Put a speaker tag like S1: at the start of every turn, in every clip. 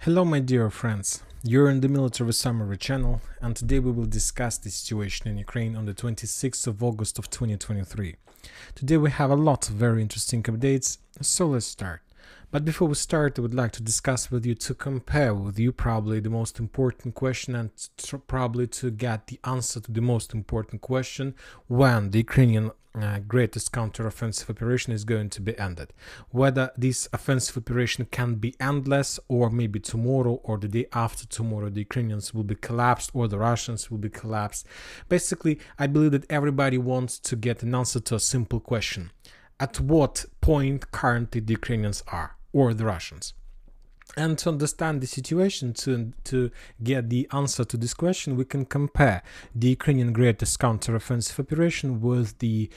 S1: Hello my dear friends, you're in the Military Summary channel, and today we will discuss the situation in Ukraine on the 26th of August of 2023. Today we have a lot of very interesting updates, so let's start. But before we start, I would like to discuss with you, to compare with you probably the most important question, and probably to get the answer to the most important question: when the Ukrainian greatest counter-offensive operation is going to be ended. Whether this offensive operation can be endless, or maybe tomorrow or the day after tomorrow the Ukrainians will be collapsed or the Russians will be collapsed. Basically, I believe that everybody wants to get an answer to a simple question: at what point currently the Ukrainians are, or the Russians? And to understand the situation, to get the answer to this question, we can compare the Ukrainian greatest counter-offensive operation with the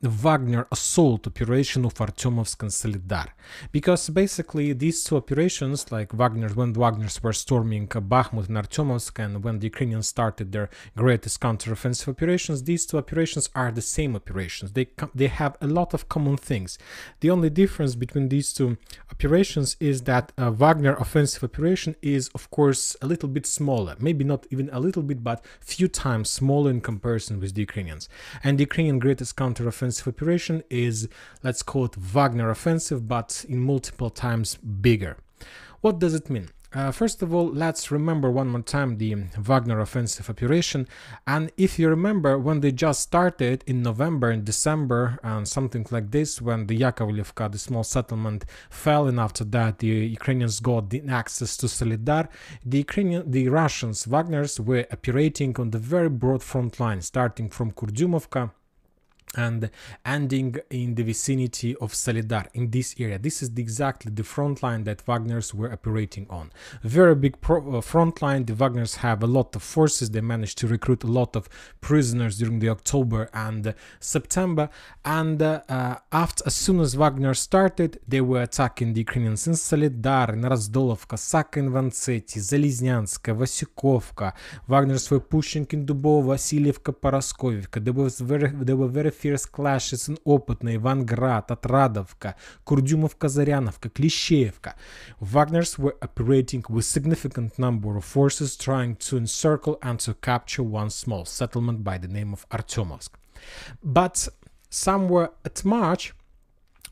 S1: Wagner assault operation of Artyomovsk and Solidar. Because basically these two operations, like when Wagners were storming Bakhmut and Artyomovsk, and when the Ukrainians started their greatest counter-offensive operations, these two operations are the same operations. They have a lot of common things. The only difference between these two operations is that Wagner offensive operation is, of course, a little bit smaller, maybe not even a little bit, but few times smaller in comparison with the Ukrainians. And the Ukrainian greatest counter-offensive operation is, let's call it Wagner offensive, but in multiple times bigger. What does it mean? First of all, let's remember one more time the Wagner offensive operation. And if you remember, when they just started in November and December and something like this, when the Yakovlevka, the small settlement, fell, and after that the Ukrainians got the access to Solidar, the Russians, Wagners, were operating on the very broad front line, starting from Kurdyumovka and ending in the vicinity of Solidar, in this area. This is exactly the front line that Wagners were operating on. Very big front line. The Wagners have a lot of forces. They managed to recruit a lot of prisoners during the October and September. And as soon as Wagner started, they were attacking the Ukrainians in Solidar, in Razdolovka, Saka-in-Vantseti, Zaliznyanska, Vasyukovka. Wagners were pushing in Dubovo, Vasilievka, Paraskovivka. There were very fierce clashes in Opotny, Ivangrad, Atradovka, Kurdyumovka, Zaryanovka, Klishchevka. Wagners were operating with significant number of forces, trying to encircle and to capture one small settlement by the name of Artyomovsk. But somewhere at March,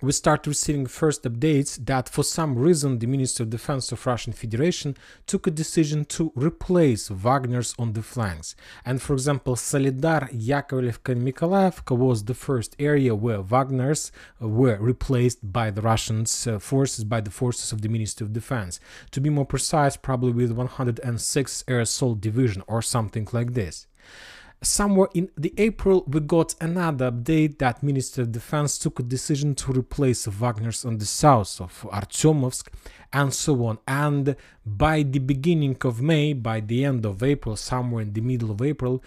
S1: we start receiving first updates that for some reason the Ministry of Defense of Russian Federation took a decision to replace Wagners on the flanks. And for example, Solidar, Yakovlevka and Mykolaievka was the first area where Wagners were replaced by the Russian forces, by the forces of the Ministry of Defense. To be more precise, probably with 106th Air Assault Division or something like this. Somewhere in the April, we got another update that Ministry of Defense took a decision to replace Wagners on the south of Artyomovsk, and so on. And by the beginning of May, by the end of April, somewhere in the middle of April,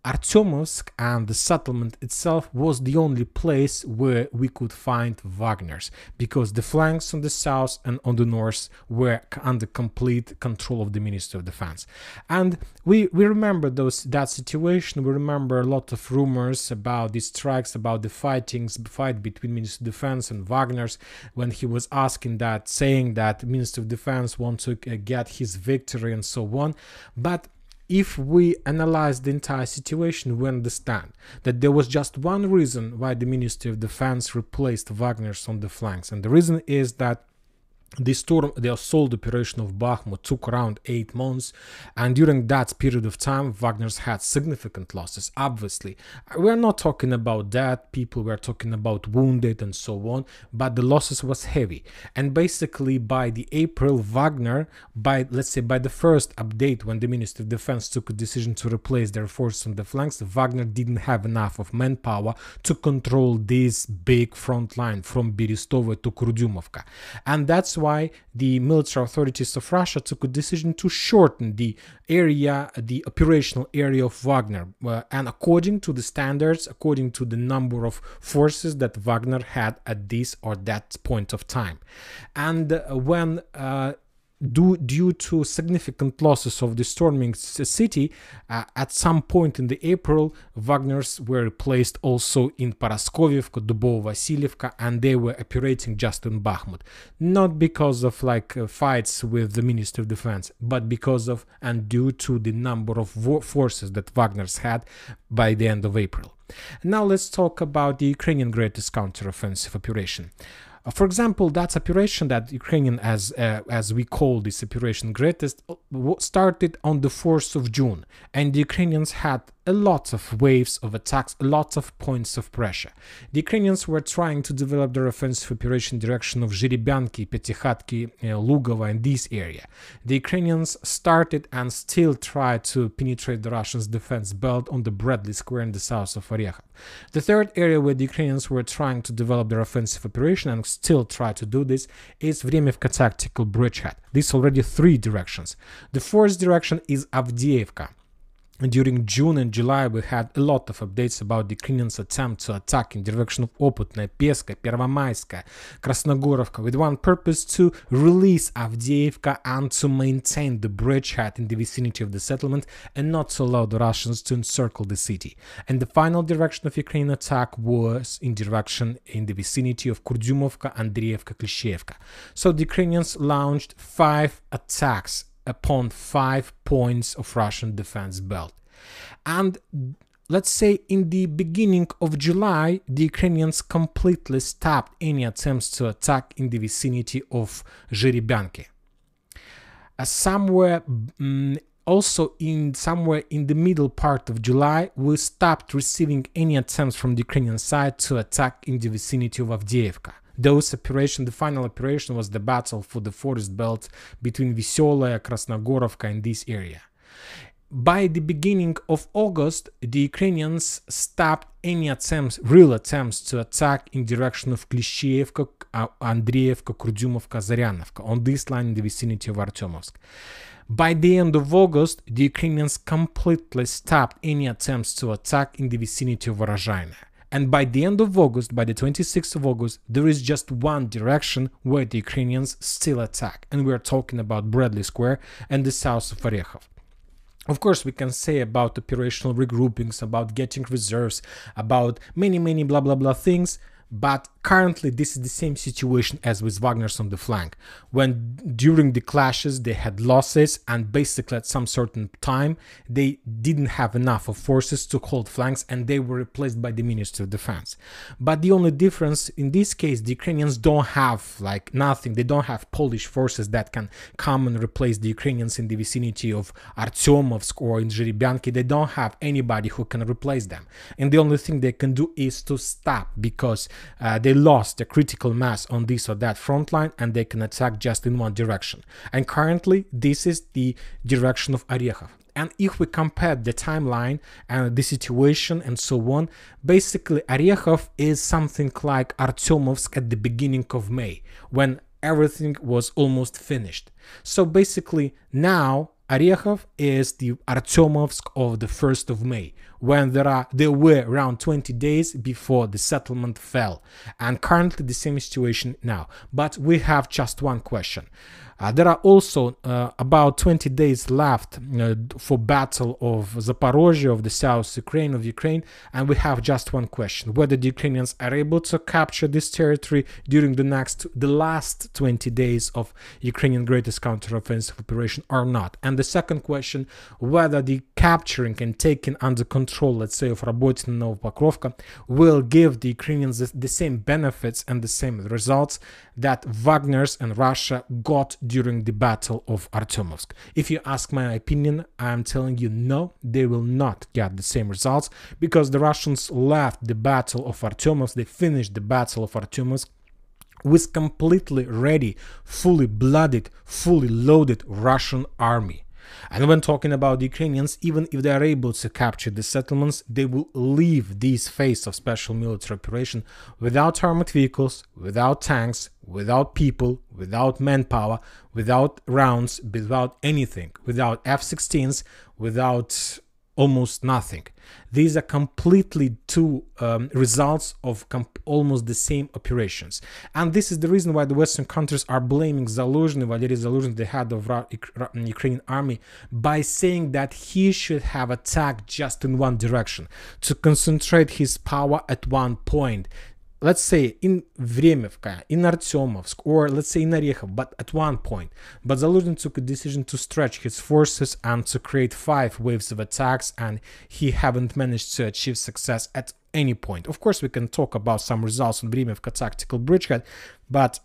S1: Artyomovsk and the settlement itself was the only place where we could find Wagners, because the flanks on the south and on the north were under complete control of the Ministry of Defense. And we remember that situation. We remember a lot of rumors about these strikes, about the fight between Ministry of Defense and Wagners, when he was asking that, saying that Ministry of Defense wants to get his victory and so on. But if we analyze the entire situation, we understand that there was just one reason why the Ministry of Defense replaced Wagners on the flanks, and the reason is that the assault operation of Bakhmut took around 8 months, and during that period of time, Wagners had significant losses. Obviously, we're not talking about dead people, we're talking about wounded and so on, but the losses was heavy. And basically, by the April, Wagner, let's say by the first update, when the Ministry of Defense took a decision to replace their forces on the flanks, Wagner didn't have enough of manpower to control this big front line from Berestova to Kurdyumovka. And that's why the military authorities of Russia took a decision to shorten the operational area of Wagner, and according to the standards, according to the number of forces that Wagner had at this or that point of time. And when due to significant losses of the storming city, at some point in the April, Wagners were replaced also in Paraskovievka, Dubovo-Vasilievka, and they were operating just in Bakhmut. Not because of fights with the Ministry of Defense, but because of and due to the number of forces that Wagner's had by the end of April. Now let's talk about the Ukrainian greatest counteroffensive operation. For example, that operation that Ukrainian, as we call this operation greatest, started on the 4th of June, and the Ukrainians had a lot of waves of attacks, lots of points of pressure. The Ukrainians were trying to develop their offensive operation in direction of Zhiribyanki, Petykhatki, Lugovo, and this area. The Ukrainians started and still try to penetrate the Russians' defense belt on the Bradley Square in the south of Orekhov. The third area where the Ukrainians were trying to develop their offensive operation and still try to do this is Vremivka tactical bridgehead. This already 3 directions. The fourth direction is Avdiivka. During June and July, we had a lot of updates about the Ukrainians' attempt to attack in direction of Oputnaya, Peska, Pervomayska, Krasnogorovka, with one purpose: to release Avdiivka and to maintain the bridgehead in the vicinity of the settlement and not to allow the Russians to encircle the city. And the final direction of Ukrainian attack was in the vicinity of Kurdyumovka, Andreevka, Klishevka. So the Ukrainians launched 5 attacks upon 5 points of Russian defense belt. And let's say in the beginning of July, the Ukrainians completely stopped any attempts to attack in the vicinity of Zhiribyanki. Somewhere in the middle part of July, we stopped receiving any attempts from the Ukrainian side to attack in the vicinity of Avdiivka. The final operation was the battle for the forest belt between Veselaya, Krasnogorovka, and this area. By the beginning of August, the Ukrainians stopped any real attempts to attack in direction of Klishevka, Andreevka, Kurdyumovka, Zaryanovka, on this line in the vicinity of Artyomovsk. By the end of August, the Ukrainians completely stopped any attempts to attack in the vicinity of Vorozhaina. And by the end of August, by the 26th of August, there is just one direction where the Ukrainians still attack. And we are talking about Bradley Square and the south of Orekhov. Of course, we can say about operational regroupings, about getting reserves, about many blah blah blah things. But currently, this is the same situation as with Wagner's on the flank, when during the clashes they had losses, and basically at some certain time they didn't have enough of forces to hold flanks, and they were replaced by the Ministry of Defense. But the only difference in this case, the Ukrainians don't have nothing. They don't have Polish forces that can come and replace the Ukrainians in the vicinity of Artyomovsk or in Zhiribyanki. They don't have anybody who can replace them, and the only thing they can do is to stop, because they lost a critical mass on this or that front line, and they can attack just in one direction. And currently, this is the direction of Orekhov. And if we compare the timeline and the situation and so on, basically Orekhov is something like Artyomovsk at the beginning of May, when everything was almost finished. So basically now Orekhov is the Artyomovsk of the 1st of May, when there were around 20 days before the settlement fell. And currently the same situation now. But we have just one question. There are also about 20 days left for battle of Zaporozhye, of the South Ukraine, and we have just one question: whether the Ukrainians are able to capture this territory during the last 20 days of Ukrainian greatest counteroffensive operation or not. And the second question, whether the capturing and taking under control, let's say, of Robotyne and Novopokrovka will give the Ukrainians the same benefits and the same results that Wagner's and Russia got during the Battle of Artyomovsk. If you ask my opinion, I'm telling you no, they will not get the same results, because the Russians left the Battle of Artyomovsk, they finished the Battle of Artyomovsk with completely ready, fully blooded, fully loaded Russian army. And when talking about the Ukrainians, even if they are able to capture the settlements, they will leave this phase of special military operation without armored vehicles, without tanks, without people, without manpower, without rounds, without anything, without F-16s, without almost nothing. These are completely two results of almost the same operations. And this is the reason why the Western countries are blaming Zaluzhny, Valery Zaluzhny, the head of Ukrainian army, by saying that he should have attacked just in one direction, to concentrate his power at one point. Let's say in Vremivka, in Artyomovsk, or let's say in Orekhov, but at one point. But Zaluzhny took a decision to stretch his forces and to create 5 waves of attacks, and he haven't managed to achieve success at any point. Of course, we can talk about some results on Vremivka tactical bridgehead, but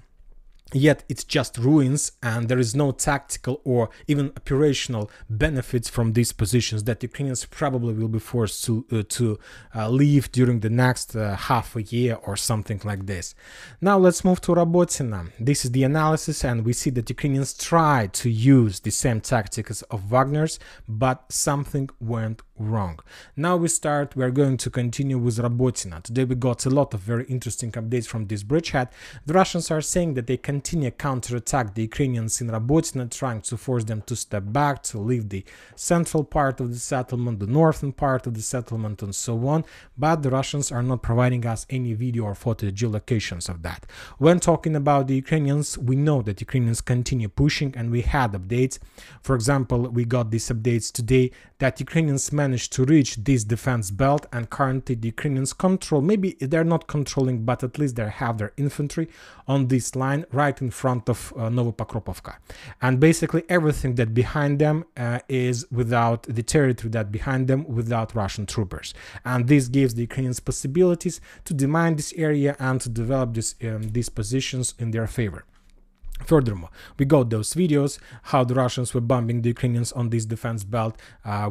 S1: yet it's just ruins, and there is no tactical or even operational benefits from these positions that Ukrainians probably will be forced to leave during the next half a year or something like this. Now let's move to Robotyne. This is the analysis, and we see that Ukrainians tried to use the same tactics of Wagner's, but something went wrong. Now we're going to continue with Robotyne. Today we got a lot of very interesting updates from this bridgehead. The Russians are saying that they continue counterattack the Ukrainians in Robotyne, trying to force them to step back, to leave the central part of the settlement, the northern part of the settlement, and so on. But the Russians are not providing us any video or photo geolocations of that. When talking about the Ukrainians, we know that Ukrainians continue pushing, and we had updates. For example, we got these updates today that Ukrainians managed to reach this defense belt, and currently the Ukrainians control, maybe they're not controlling, but at least they have their infantry on this line right in front of Novopokrovka. And basically everything that behind them is without the territory that behind them without Russian troopers. And this gives the Ukrainians possibilities to demine this area and to develop these positions in their favor. Furthermore, we got those videos how the Russians were bombing the Ukrainians on this defense belt.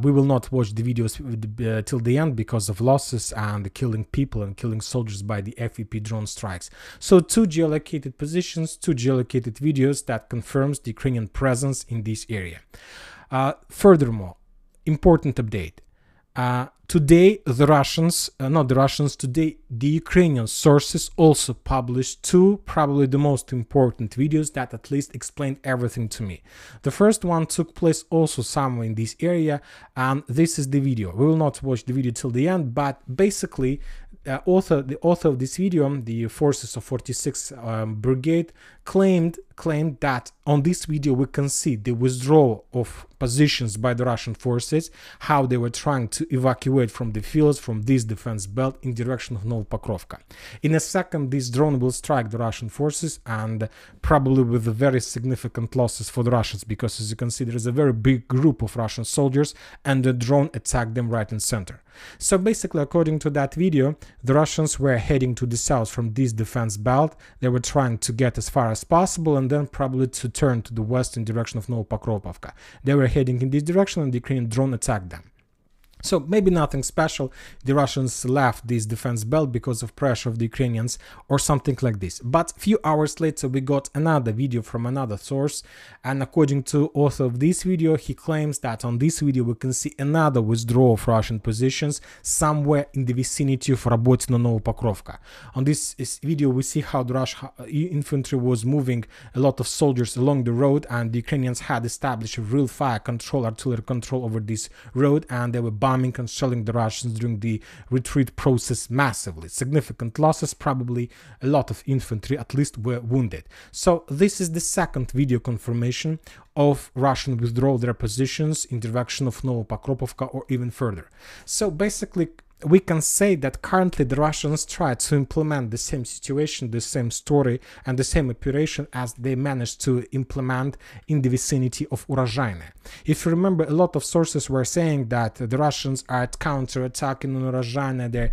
S1: We will not watch the videos till the end because of losses and killing people and killing soldiers by the FEP drone strikes. So 2 geolocated positions, 2 geolocated videos that confirms the Ukrainian presence in this area. Furthermore, important update. Today, today the Ukrainian sources also published 2 probably the most important videos that at least explained everything to me. The first one took place also somewhere in this area, and this is the video. We will not watch the video till the end, but basically the author of this video, the forces of 46th Brigade, claimed that on this video we can see the withdrawal of positions by the Russian forces, how they were trying to evacuate from the fields from this defense belt in direction of Novopokrovka. In a second, this drone will strike the Russian forces, and probably with very significant losses for the Russians, because as you can see there is a very big group of Russian soldiers, and the drone attacked them right in center. So basically, according to that video, the Russians were heading to the south from this defense belt. They were trying to get as far as possible and then probably to turn to the west in direction of Novopokrovka. They were heading in this direction, and the Ukrainian drone attacked them. So maybe nothing special, the Russians left this defense belt because of pressure of the Ukrainians or something like this. But a few hours later we got another video from another source, and according to author of this video, he claims that on this video we can see another withdrawal of Russian positions somewhere in the vicinity of Robotyne Novopokrovka. On this video we see how the Russian infantry was moving a lot of soldiers along the road, and the Ukrainians had established a real fire control, artillery control over this road, and they were bombing and shelling the Russians during the retreat process massively. Significant losses, probably a lot of infantry at least were wounded. So this is the second video confirmation of Russian withdrawal their positions in direction of Novopokrovka or even further. So basically we can say that currently the Russians try to implement the same situation, the same story and the same operation as they managed to implement in the vicinity of Urozhaine. If you remember, a lot of sources were saying that the Russians are counter-attacking on Urozhaine, they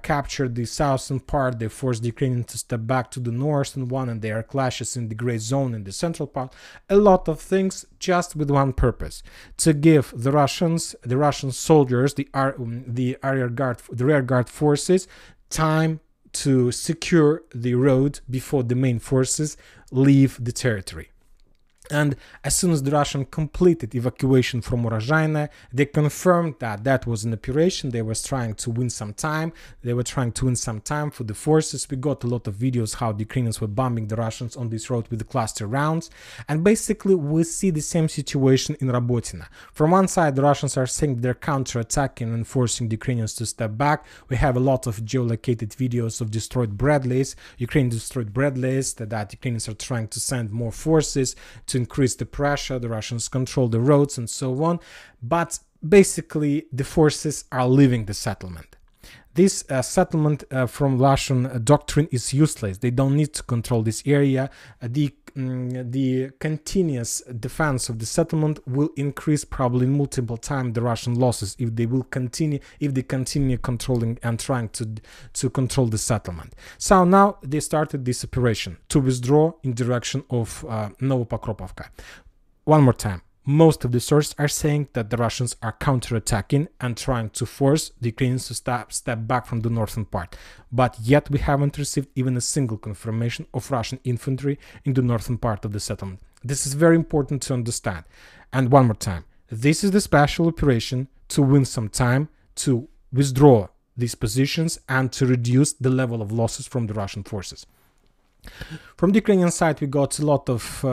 S1: captured the southern part, they forced the Ukrainians to step back to the northern one, and there are clashes in the gray zone in the central part. A lot of things just with one purpose: to give the Russian soldiers, the rear guard forces, time to secure the road before the main forces leave the territory. And as soon as the Russian completed evacuation from Urozhaine, they confirmed that that was an operation. They were trying to win some time. They were trying to win some time for the forces. We got a lot of videos how the Ukrainians were bombing the Russians on this road with the cluster rounds. And basically, we see the same situation in Robotyne. From one side, the Russians are saying they're counterattacking and forcing the Ukrainians to step back. We have a lot of geolocated videos of destroyed Bradleys. Ukraine destroyed Bradleys, that Ukrainians are trying to send more forces to increase the pressure, the Russians control the roads and so on, but basically the forces are leaving the settlement. This settlement from Russian doctrine is useless. They don't need to control this area. The continuous defense of the settlement will increase probably multiple times the Russian losses if they continue controlling and trying to control the settlement. So now they started this operation to withdraw in direction of Novopokrovka. One more time. Most of the sources are saying that the Russians are counterattacking and trying to force the Ukrainians to step back from the northern part. But yet we haven't received even a single confirmation of Russian infantry in the northern part of the settlement. This is very important to understand. And one more time, this is the special operation to win some time, to withdraw these positions and to reduce the level of losses from the Russian forces. From the Ukrainian side, we got a lot of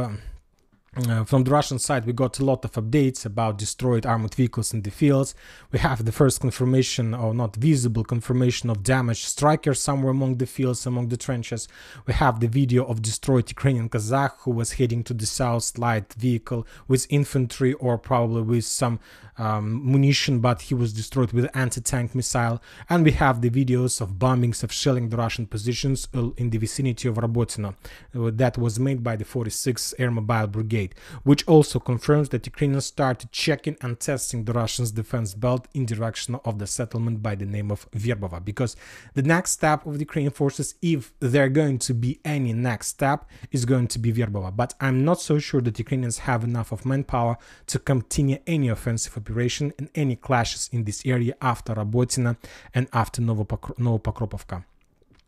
S1: from the Russian side, we got a lot of updates about destroyed armored vehicles in the fields. We have the first confirmation, or not visible confirmation, of damaged strikers somewhere among the fields, among the trenches. We have the video of destroyed Ukrainian Kazakh who was heading to the south, light vehicle with infantry or probably with some munition, but he was destroyed with an anti-tank missile. And we have the videos of bombings of shelling the Russian positions in the vicinity of Robotyne that was made by the 46th Air Mobile Brigade, which also confirms that Ukrainians started checking and testing the Russians' defense belt in direction of the settlement by the name of Verbova, because the next step of the Ukrainian forces, if there going to be any next step, is going to be Verbova. But I'm not so sure that Ukrainians have enough of manpower to continue any offensive operation and any clashes in this area after Robotyne and after Novopokrovka.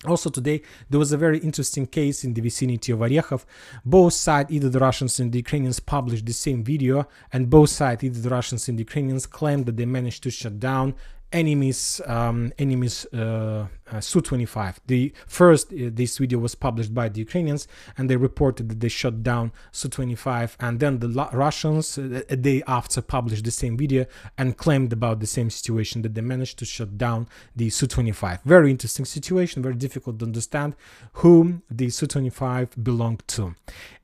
S1: Also today, there was a very interesting case in the vicinity of Orekhov. Both sides, either the Russians and the Ukrainians, published the same video, and both sides, either the Russians and the Ukrainians, claimed that they managed to shut down enemies Su-25. This video was published by the Ukrainians, and they reported that they shut down Su-25, and then the Russians a day after published the same video and claimed about the same situation, that they managed to shut down the Su-25. Very interesting situation, very difficult to understand whom the Su-25 belonged to.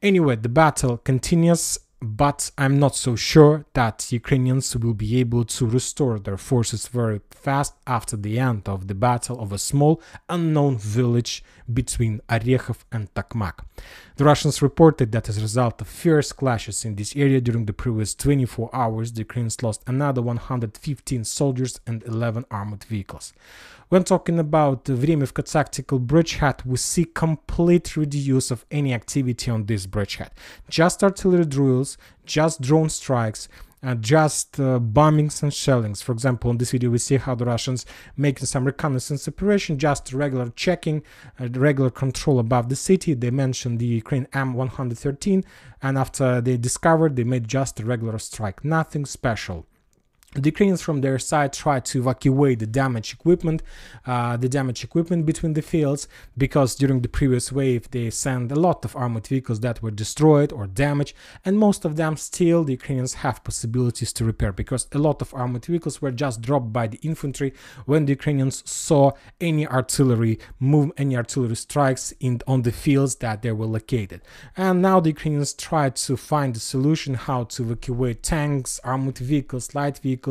S1: Anyway, the battle continues, but I'm not so sure that Ukrainians will be able to restore their forces very fast after the end of the battle of a small unknown village between Orekhov and Tokmak. The Russians reported that as a result of fierce clashes in this area during the previous 24 hours, the Ukrainians lost another 115 soldiers and 11 armored vehicles. When talking about the Vremivka tactical bridgehead, we see complete reduce of any activity on this bridgehead. Just artillery drills, just drone strikes, just bombings and shellings. For example, in this video we see how the Russians making some reconnaissance operation, just regular checking, regular control above the city. They mentioned the Ukraine M113, and after they discovered, they made just a regular strike, nothing special. The Ukrainians from their side tried to evacuate the damaged equipment between the fields, because during the previous wave they sent a lot of armored vehicles that were destroyed or damaged, and most of them still the Ukrainians have possibilities to repair, because a lot of armored vehicles were just dropped by the infantry when the Ukrainians saw any artillery strikes on the fields that they were located. And now the Ukrainians tried to find a solution how to evacuate tanks, armored vehicles, light vehicles,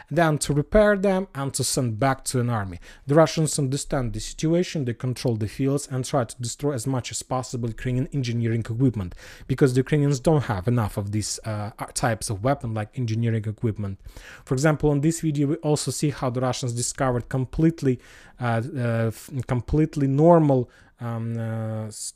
S1: then to repair them and to send back to an army. The Russians understand the situation, they control the fields and try to destroy as much as possible Ukrainian engineering equipment, because the Ukrainians don't have enough of these types of weapon like engineering equipment. For example, on this video we also see how the Russians discovered completely normal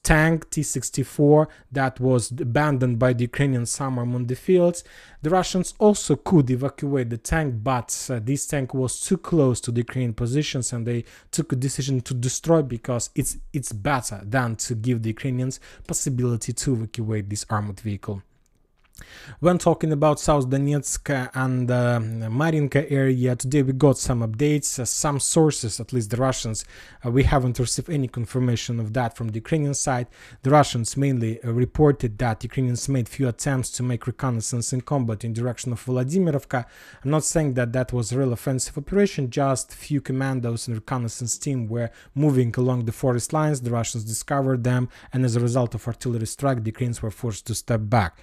S1: tank T-64 that was abandoned by the Ukrainians somewhere among the fields. The Russians also could evacuate the tank, but this tank was too close to the Ukrainian positions, and they took a decision to destroy, because it's better than to give the Ukrainians possibility to evacuate this armored vehicle. When talking about South Donetsk and Marinka area, today we got some updates, some sources, at least the Russians, we haven't received any confirmation of that from the Ukrainian side. The Russians mainly reported that Ukrainians made few attempts to make reconnaissance in combat in direction of Vladimirovka. I'm not saying that that was a real offensive operation, just few commandos and reconnaissance team were moving along the forest lines. The Russians discovered them, and as a result of artillery strike, the Ukrainians were forced to step back.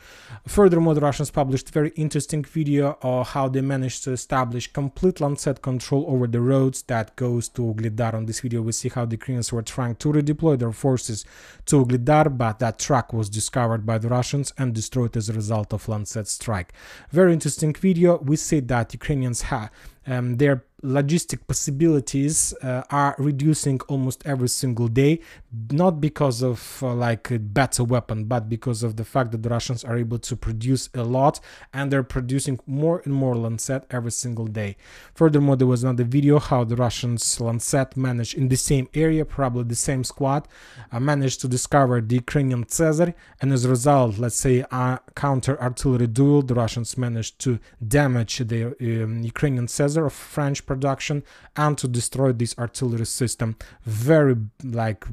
S1: Furthermore, the Russians published a very interesting video of how they managed to establish complete Lancet control over the roads that goes to Ugledar. On this video we see how the Ukrainians were trying to redeploy their forces to Ugledar, but that track was discovered by the Russians and destroyed as a result of Lancet strike. Very interesting video. We see that Ukrainians have their logistic possibilities are reducing almost every single day, not because of like a better weapon, but because of the fact that the Russians are able to produce a lot, and they're producing more and more Lancet every single day. Furthermore, there was another video how the Russians Lancet managed in the same area, probably the same squad, managed to discover the Ukrainian Caesar, and as a result, let's say a counter-artillery duel, the Russians managed to damage the Ukrainian Caesar of French production and to destroy this artillery system. Very like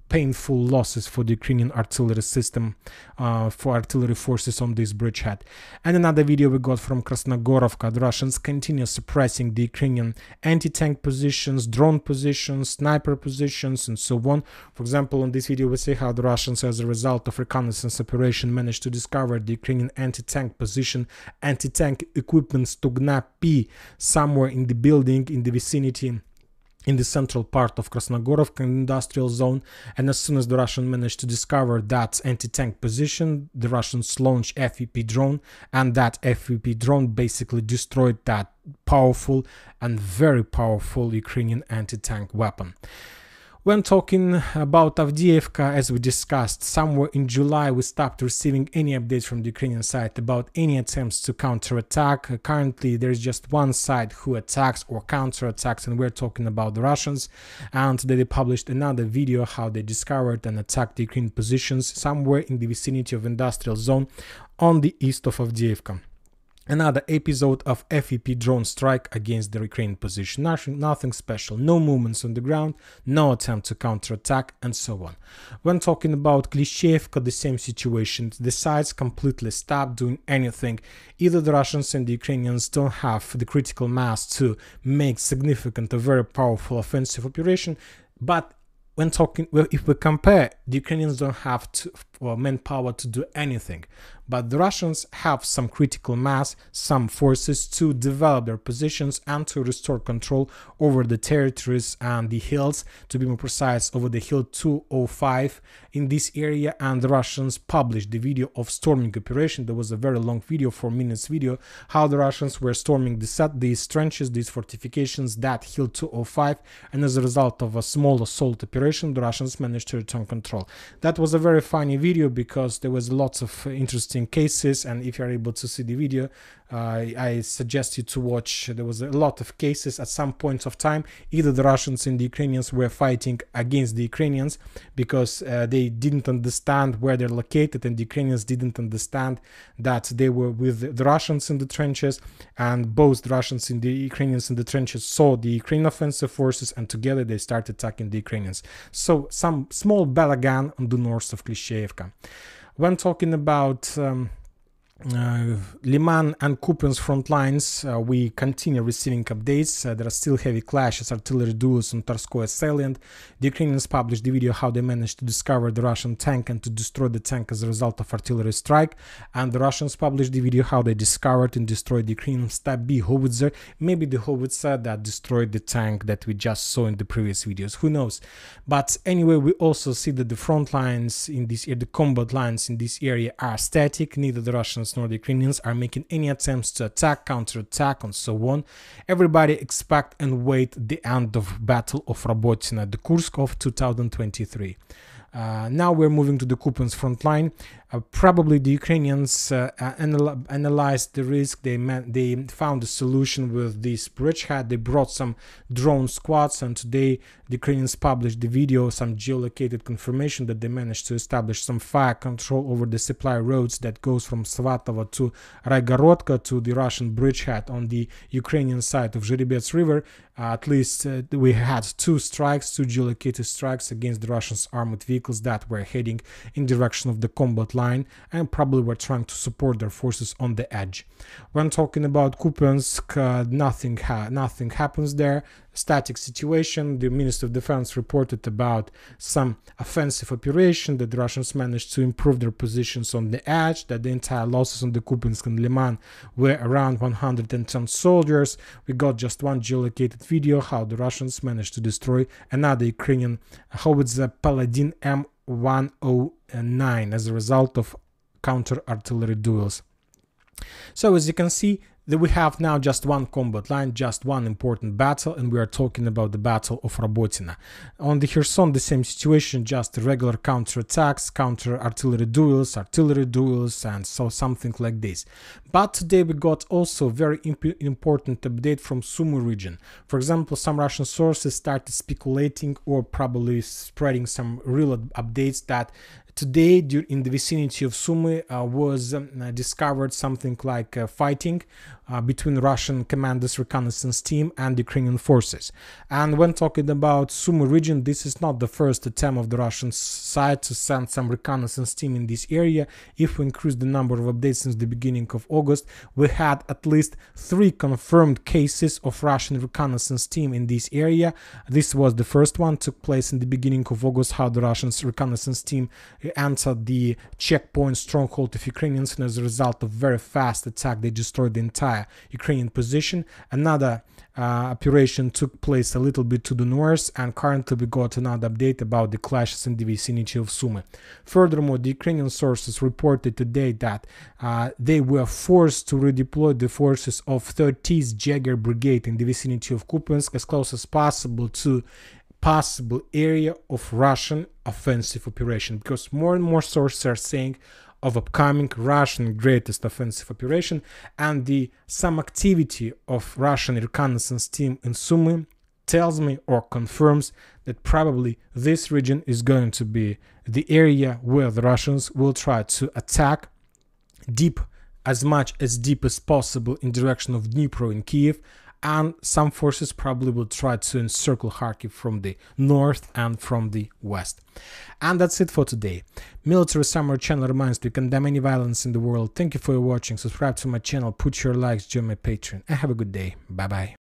S1: painful losses for the Ukrainian artillery system, for artillery forces on this bridgehead. And another video we got from Krasnogorovka. The Russians continue suppressing the Ukrainian anti-tank positions, drone positions, sniper positions, and so on. For example, on this video we see how the Russians, as a result of reconnaissance operation, managed to discover the Ukrainian anti-tank position, anti-tank equipment Stugna P, somewhere in the building in the vicinity in the central part of Krasnogorovka industrial zone. And as soon as the Russians managed to discover that anti-tank position, the Russians launched FVP drone, and that FVP drone basically destroyed that powerful and very powerful Ukrainian anti-tank weapon. When talking about Avdiivka, as we discussed, somewhere in July we stopped receiving any updates from the Ukrainian side about any attempts to counterattack. Currently there is just one side who attacks or counterattacks, and we're talking about the Russians. And today they published another video how they discovered and attacked the Ukrainian positions somewhere in the vicinity of industrial zone on the east of Avdiivka. Another episode of FEP drone strike against the Ukrainian position. Nothing special, no movements on the ground, no attempt to counterattack, and so on. When talking about Klishchiivka, the same situation. The sides completely stopped doing anything. Either the Russians and the Ukrainians don't have the critical mass to make significant or very powerful offensive operation, but when talking, well, if we compare, the Ukrainians don't have manpower to do anything, but the Russians have some critical mass, some forces to develop their positions and to restore control over the territories and the hills, to be more precise, over the hill 205 in this area. And the Russians published the video of storming operation. There was a very long video, 4 minutes video, how the Russians were storming these trenches, these fortifications, that hill 205, and as a result of a small assault operation, the Russians managed to return control. That was a very funny video because there was lots of interesting cases, and if you're able to see the video, I suggest you to watch. There was a lot of cases at some points of time. Either the Russians and the Ukrainians were fighting against the Ukrainians because they didn't understand where they're located, and the Ukrainians didn't understand that they were with the Russians in the trenches, and both the Russians and the Ukrainians in the trenches saw the Ukrainian offensive forces, and together they started attacking the Ukrainians. So some small balagan on the north of Klishchiivka. When talking about Liman and Kupiansk front lines, we continue receiving updates. There are still heavy clashes, artillery duels on Tarskoye salient. The Ukrainians published the video how they managed to discover the Russian tank and to destroy the tank as a result of artillery strike. And the Russians published the video how they discovered and destroyed the Ukrainian Stab B howitzer, maybe the howitzer that destroyed the tank that we just saw in the previous videos, who knows. But anyway, we also see that the front lines in this area, the combat lines in this area, are static. Neither the Russians nor the Ukrainians are making any attempts to attack, counterattack, and so on. Everybody expect and wait the end of Battle of Robotyne, the Kursk of 2023. Now we're moving to the Kupiansk front line. Probably the Ukrainians analyzed the risk. They found a solution with this bridgehead. They brought some drone squads, and today the Ukrainians published the video, some geolocated confirmation that they managed to establish some fire control over the supply roads that goes from Svatovo to Raigorodka to the Russian bridgehead on the Ukrainian side of Zherebets River. At least we had two geolocated strikes against the Russian armored vehicles that were heading in direction of the combat line and probably were trying to support their forces on the edge. When talking about Kupiansk, nothing happens there. Static situation. The Minister of Defense reported about some offensive operation, that the Russians managed to improve their positions on the edge, that the entire losses on the Kupiansk and Liman were around 110 soldiers. We got just one geolocated video how the Russians managed to destroy another Ukrainian howitzer Paladin M109 as a result of counter-artillery duels. So as you can see, that we have now just one combat line, just one important battle, and we are talking about the Battle of Robotina. On the Kherson, the same situation, just regular counter-attacks, counter-artillery duels, and so something like this. But today we got also very important update from Sumy region. For example, some Russian sources started speculating or probably spreading some real updates that today, in the vicinity of Sumy, was discovered something like fighting between Russian commanders' reconnaissance team and Ukrainian forces. And when talking about Sumy region, this is not the first attempt of the Russian side to send some reconnaissance team in this area. If we increase the number of updates since the beginning of August, we had at least 3 confirmed cases of Russian reconnaissance team in this area. This was the first one, took place in the beginning of August, how the Russian reconnaissance team entered the checkpoint stronghold of Ukrainians, and as a result of very fast attack, they destroyed the entire Ukrainian position. Another operation took place a little bit to the north, and currently we got another update about the clashes in the vicinity of Sumy. Furthermore, the Ukrainian sources reported today that they were forced to redeploy the forces of 30th Jaeger Brigade in the vicinity of Kupiansk as close as possible to possible area of Russian offensive operation, because more and more sources are saying of upcoming Russian greatest offensive operation, and some activity of Russian reconnaissance team in Sumy tells me or confirms that probably this region is going to be the area where the Russians will try to attack as much as deep as possible in direction of Dnipro in Kiev, and some forces probably will try to encircle Kharkiv from the north and from the west. And that's it for today. Military Summary channel reminds you to condemn any violence in the world. Thank you for watching. Subscribe to my channel, put your likes, join my Patreon, and have a good day. Bye bye.